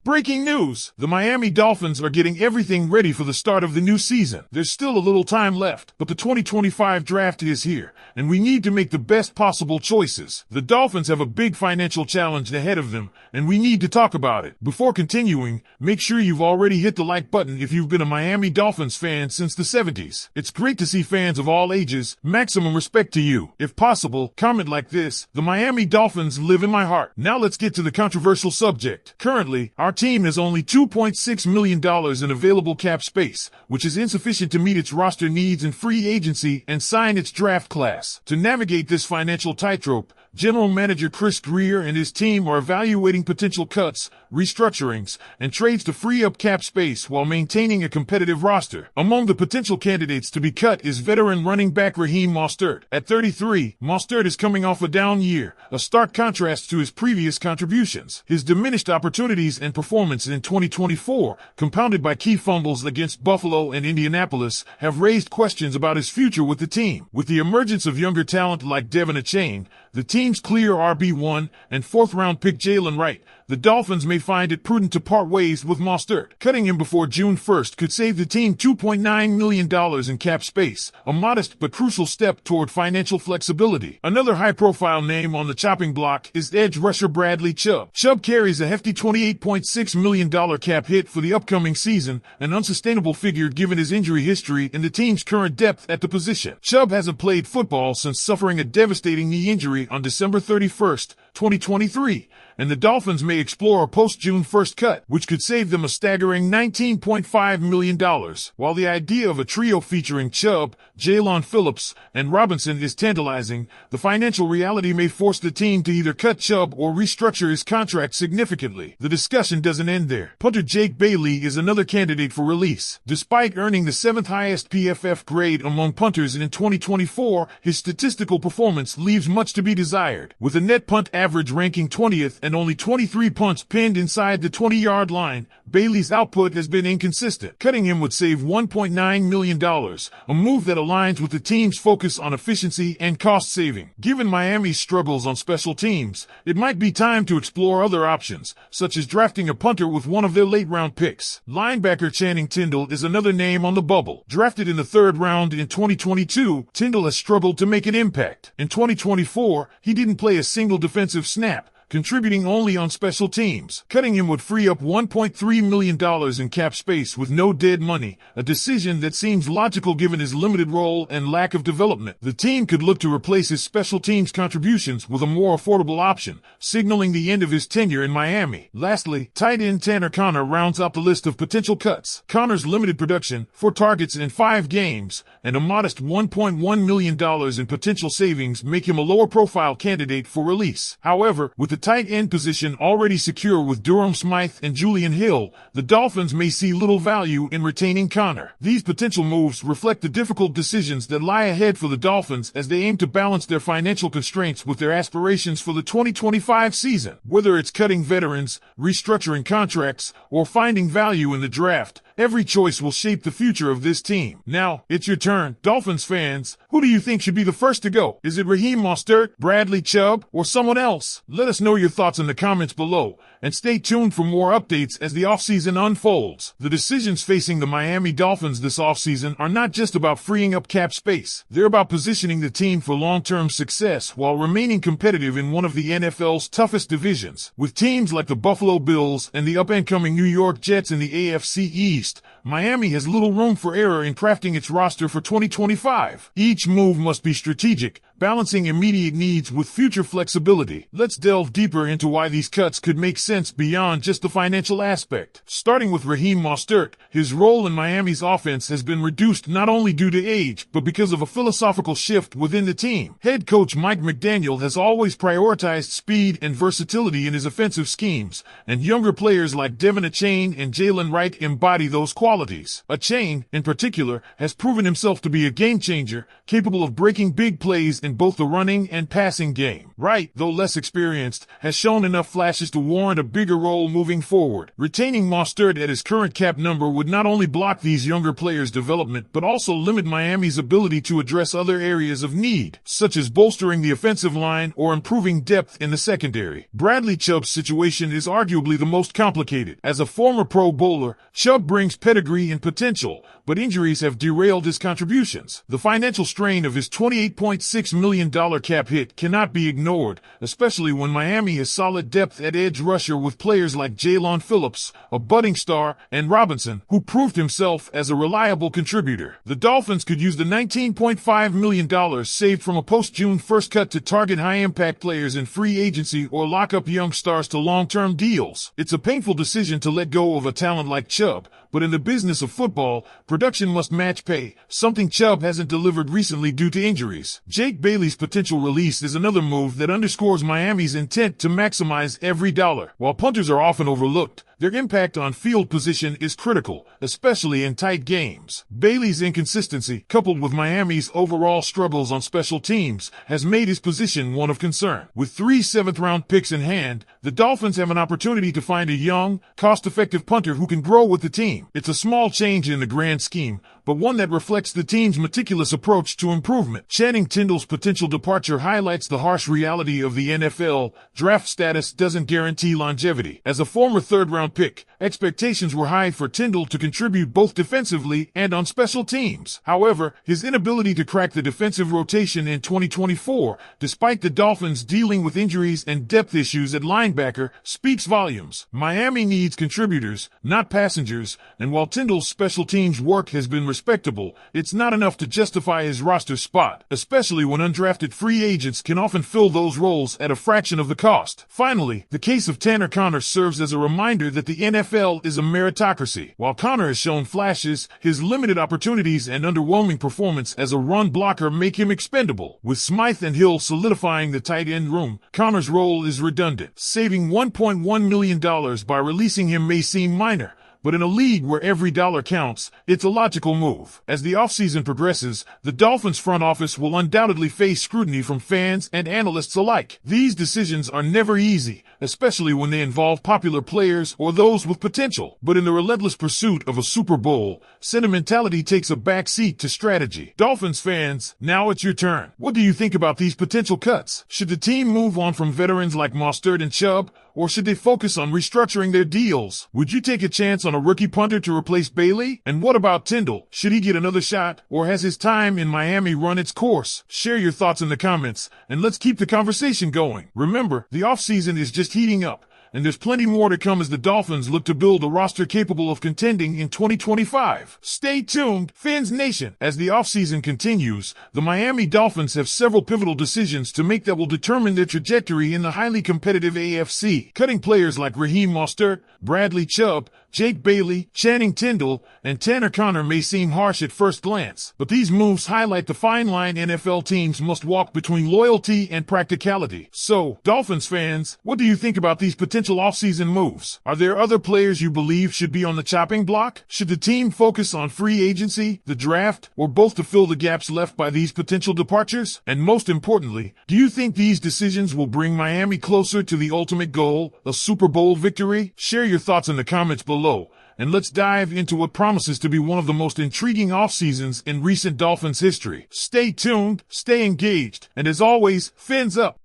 Breaking news! The Miami Dolphins are getting everything ready for the start of the new season. There's still a little time left, but the 2025 draft is here, and we need to make the best possible choices. The Dolphins have a big financial challenge ahead of them, and we need to talk about it. Before continuing, make sure you've already hit the like button if you've been a Miami Dolphins fan since the 70s. It's great to see fans of all ages. Maximum respect to you. If possible, comment like this: "The Miami Dolphins live in my heart." Now let's get to the controversial subject. Currently, our team has only $2.6 million in available cap space, which is insufficient to meet its roster needs in free agency and sign its draft class. To navigate this financial tightrope, General Manager Chris Greer and his team are evaluating potential cuts, restructurings, and trades to free up cap space while maintaining a competitive roster. Among the potential candidates to be cut is veteran running back Raheem Mostert. At 33, Mostert is coming off a down year, a stark contrast to his previous contributions. His diminished opportunities and performance in 2024, compounded by key fumbles against Buffalo and Indianapolis, have raised questions about his future with the team. With the emergence of younger talent like Devin Achane, the team's clear RB1 and fourth-round pick Jalen Wright, the Dolphins may find it prudent to part ways with Mostert. Cutting him before June 1st could save the team $2.9 million in cap space, a modest but crucial step toward financial flexibility. Another high-profile name on the chopping block is edge rusher Bradley Chubb. Chubb carries a hefty $28.6 million cap hit for the upcoming season, an unsustainable figure given his injury history and the team's current depth at the position. Chubb hasn't played football since suffering a devastating knee injury on December 31st, 2023, and the Dolphins may explore a post-June 1st cut, which could save them a staggering $19.5 million. While the idea of a trio featuring Chubb, Jalen Phillips, and Robinson is tantalizing, the financial reality may force the team to either cut Chubb or restructure his contract significantly. The discussion doesn't end there. Punter Jake Bailey is another candidate for release. Despite earning the 7th highest PFF grade among punters in 2024, his statistical performance leaves much to be desired. With a net punt average ranking 20th and only 23 punts pinned inside the 20-yard line, Bailey's output has been inconsistent. Cutting him would save $1.9 million, a move that aligns with the team's focus on efficiency and cost saving. Given Miami's struggles on special teams, it might be time to explore other options, such as drafting a punter with one of their late-round picks. Linebacker Channing Tindall is another name on the bubble. Drafted in the 3rd round in 2022, Tindall has struggled to make an impact. In 2024, he didn't play a single defensive snap, contributing only on special teams. Cutting him would free up $1.3 million in cap space with no dead money, a decision that seems logical given his limited role and lack of development. The team could look to replace his special teams contributions with a more affordable option, signaling the end of his tenure in Miami. Lastly, tight end Tanner Conner rounds out the list of potential cuts. Conner's limited production, 4 targets in 5 games, and a modest $1.1 million in potential savings make him a lower-profile candidate for release. However, with the tight end position already secure with Durham Smythe and Julian Hill, the Dolphins may see little value in retaining Conner. These potential moves reflect the difficult decisions that lie ahead for the Dolphins as they aim to balance their financial constraints with their aspirations for the 2025 season. Whether it's cutting veterans, restructuring contracts, or finding value in the draft, every choice will shape the future of this team. Now, it's your turn. Dolphins fans, who do you think should be the first to go? Is it Raheem Mostert, Bradley Chubb, or someone else? Let us know your thoughts in the comments below, and stay tuned for more updates as the offseason unfolds. The decisions facing the Miami Dolphins this offseason are not just about freeing up cap space. They're about positioning the team for long-term success while remaining competitive in one of the NFL's toughest divisions. With teams like the Buffalo Bills and the up-and-coming New York Jets in the AFC East, Miami has little room for error in crafting its roster for 2025. Each move must be strategic, balancing immediate needs with future flexibility. Let's delve deeper into why these cuts could make sense beyond just the financial aspect. Starting with Raheem Mostert, his role in Miami's offense has been reduced not only due to age, but because of a philosophical shift within the team. Head coach Mike McDaniel has always prioritized speed and versatility in his offensive schemes, and younger players like Devin Achane and Jalen Wright embody those qualities. qualities. Achane, in particular, has proven himself to be a game changer, capable of breaking big plays in both the running and passing game. Wright, though less experienced, has shown enough flashes to warrant a bigger role moving forward. Retaining Mostert at his current cap number would not only block these younger players' development, but also limit Miami's ability to address other areas of need, such as bolstering the offensive line or improving depth in the secondary. Bradley Chubb's situation is arguably the most complicated. As a former Pro Bowler, Chubb brings pedigree and potential, but injuries have derailed his contributions. The financial strain of his $28.6 million cap hit cannot be ignored, especially when Miami has solid depth at edge rusher with players like Jalen Phillips, a budding star, and Robinson, who proved himself as a reliable contributor. The Dolphins could use the $19.5 million saved from a post-June 1st cut to target high-impact players in free agency or lock up young stars to long-term deals. It's a painful decision to let go of a talent like Chubb, but in the business of football, production must match pay, something Chubb hasn't delivered recently due to injuries. Jake Bailey's potential release is another move that underscores Miami's intent to maximize every dollar. While punters are often overlooked, their impact on field position is critical, especially in tight games. Bailey's inconsistency, coupled with Miami's overall struggles on special teams, has made his position one of concern. With 3 seventh-round picks in hand, the Dolphins have an opportunity to find a young, cost-effective punter who can grow with the team. It's a small change in the grand scheme, but one that reflects the team's meticulous approach to improvement. Channing Tindall's potential departure highlights the harsh reality of the NFL. Draft status doesn't guarantee longevity. As a former third-round pick, expectations were high for Tindall to contribute both defensively and on special teams. However, his inability to crack the defensive rotation in 2024, despite the Dolphins dealing with injuries and depth issues at linebacker, speaks volumes. Miami needs contributors, not passengers, and while Tindall's special teams work has been respectable, it's not enough to justify his roster spot, especially when undrafted free agents can often fill those roles at a fraction of the cost. Finally, the case of Tanner Conner serves as a reminder that the NFL is a meritocracy. While Conner has shown flashes, his limited opportunities and underwhelming performance as a run blocker make him expendable. With Smythe and Hill solidifying the tight end room, Conner's role is redundant. Saving $1.1 million by releasing him may seem minor, but in a league where every dollar counts, it's a logical move. As the offseason progresses, the Dolphins front office will undoubtedly face scrutiny from fans and analysts alike. These decisions are never easy, especially when they involve popular players or those with potential. But in the relentless pursuit of a Super Bowl, sentimentality takes a back seat to strategy. Dolphins fans, now it's your turn. What do you think about these potential cuts? Should the team move on from veterans like Mostert and Chubb, or should they focus on restructuring their deals? Would you take a chance on a rookie punter to replace Bailey? And what about Tindall? Should he get another shot, or has his time in Miami run its course? Share your thoughts in the comments, and let's keep the conversation going. Remember, the offseason is just heating up, and there's plenty more to come as the Dolphins look to build a roster capable of contending in 2025. Stay tuned, Fins Nation. As the offseason continues, the Miami Dolphins have several pivotal decisions to make that will determine their trajectory in the highly competitive AFC. Cutting players like Raheem Mostert, Bradley Chubb, Jake Bailey, Channing Tindall, and Tanner Conner may seem harsh at first glance, but these moves highlight the fine line NFL teams must walk between loyalty and practicality. So, Dolphins fans, what do you think about these potential offseason moves? Are there other players you believe should be on the chopping block? Should the team focus on free agency, the draft, or both to fill the gaps left by these potential departures? And most importantly, do you think these decisions will bring Miami closer to the ultimate goal, a Super Bowl victory? Share your thoughts in the comments below, and let's dive into what promises to be one of the most intriguing off-seasons in recent Dolphins history. Stay tuned, stay engaged, and as always, fins up!